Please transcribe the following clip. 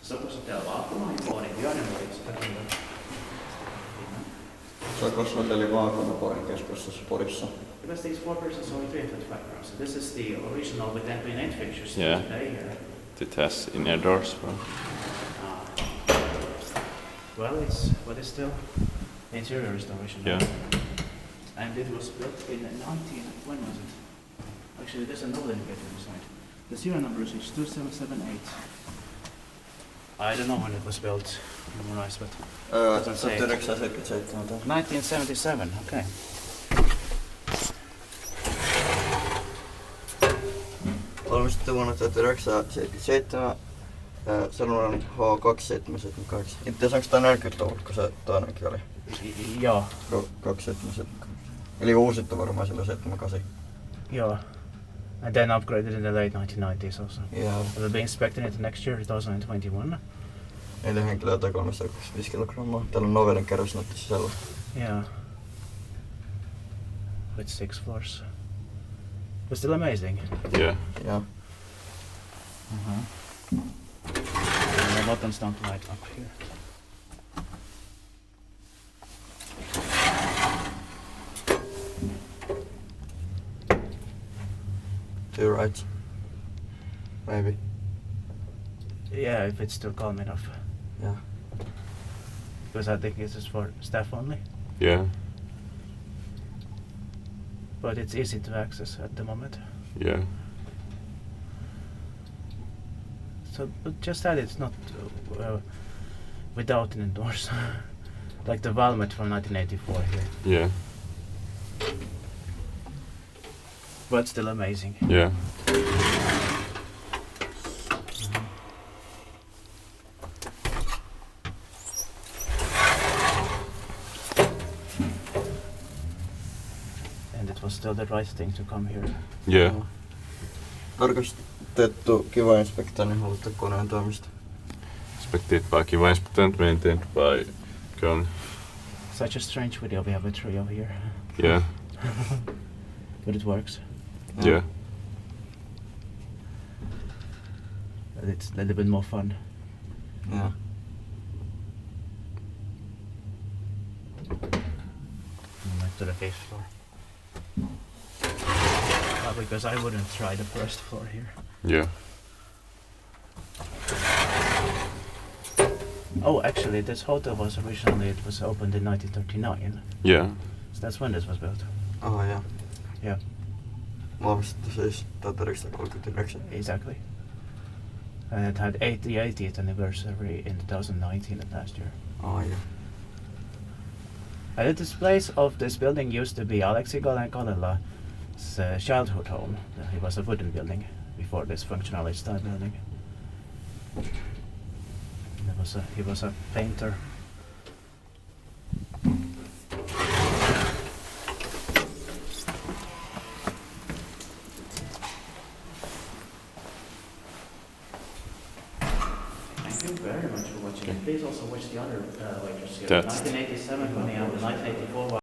Sokos Hotel Vaakuna in Pori. Sokos Hotel Vaakuna Porin keskustassa Porissa. Because these 4 persons only 325 crowns. So this is the original with NP8 fixtures today here. It has inner doors. Well, it's still the interior is the original. Yeah. And it was built in when was it? Actually, there's another indicator on the side. The serial number is 2778. I don't know when it was built, memorized, but doesn't say. 1977. 1977, okay. Valmistettu vuonna 1977, sellainen H2778. En tiedä, onko tämä 40-luvut, kun se toinenkin oli? Joo. 277. Eli uusittu varmaan silloin 78. Joo. And then upgraded in the late 1990s also. Yeah. It will be inspected in the next year, 2021. 4 henkilöä tai 325 kilogrammaa. Täällä on noveden kerrosnäyttö sisällä. Yeah. With 6 floors. But still amazing. Yeah. Yeah. And the buttons don't light up here. To your right. Maybe. Yeah, if it's still calm enough. Yeah. Because I think this is for staff only. Yeah. But it's easy to access at the moment. Yeah. So, but just that it's not without any doors. Like the Valmet from 1984 here. Yeah. But still amazing. Yeah. And it was still the right thing to come here. Yeah. Tarkastettu kiva inspekta, niin haluatte koneen toimista. Inspected by Kiva and maintained by Kone. Such a strange video we have a trio here. Yeah. But it works. Yeah. And it's a little bit more fun. Yeah. Back to the 5th floor. Because I wouldn't try the 1st floor here. Yeah. Oh, actually, this hotel was originally, it was opened in 1939. Yeah. So that's when this was built. Oh, yeah. Yeah. Valmistettu siis 1939. Exactly. And it had the 80th anniversary in 2019 last year. Oh, yeah. And this place of this building used to be Aleksi Kalela's childhood home. It was a wooden building before this functionalist style building. He was a painter. Thank you very much for watching. Please also watch the other lectures here. 1987 coming out, 1984.